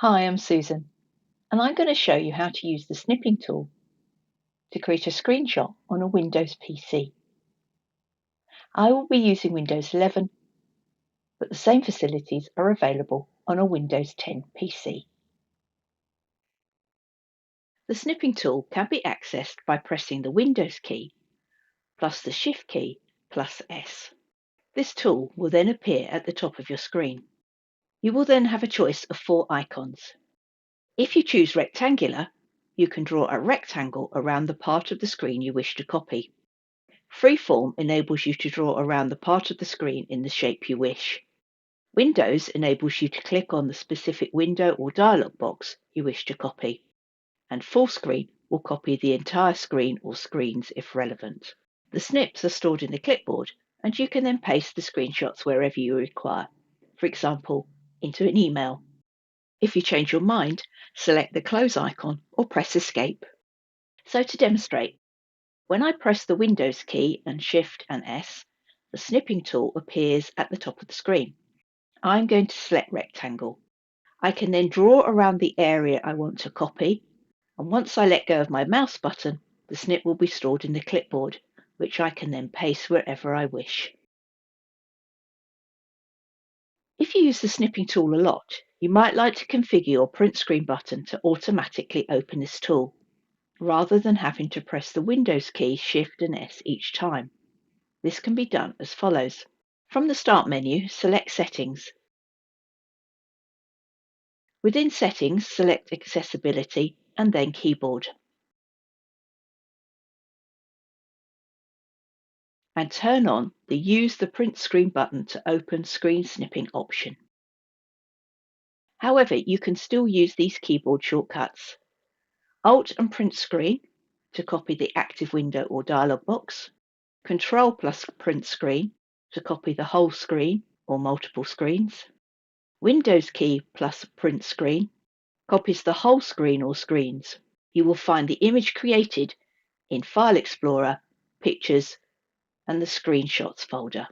Hi, I'm Susan, and I'm going to show you how to use the snipping tool to create a screenshot on a Windows PC. I will be using Windows 11, but the same facilities are available on a Windows 10 PC. The snipping tool can be accessed by pressing the Windows key plus the Shift key plus S. This tool will then appear at the top of your screen. You will then have a choice of 4 icons. If you choose rectangular, you can draw a rectangle around the part of the screen you wish to copy. Freeform enables you to draw around the part of the screen in the shape you wish. Windows enables you to click on the specific window or dialog box you wish to copy. And Full Screen will copy the entire screen or screens if relevant. The snips are stored in the clipboard, and you can then paste the screenshots wherever you require, for example, into an email. If you change your mind, select the close icon or press Escape. So to demonstrate, when I press the Windows key and Shift and S, the snipping tool appears at the top of the screen. I'm going to select Rectangle. I can then draw around the area I want to copy, and once I let go of my mouse button, the snip will be stored in the clipboard, which I can then paste wherever I wish. If you use the snipping tool a lot, you might like to configure your print screen button to automatically open this tool, rather than having to press the Windows key, Shift and S each time. This can be done as follows. From the Start menu, select Settings. Within Settings, select Accessibility and then Keyboard. And turn on the Use the Print Screen button to open screen snipping option. However, you can still use these keyboard shortcuts. Alt and Print Screen to copy the active window or dialog box. Control plus Print Screen to copy the whole screen or multiple screens. Windows key plus Print Screen copies the whole screen or screens. You will find the image created in File Explorer, Pictures, and the Screenshots folder.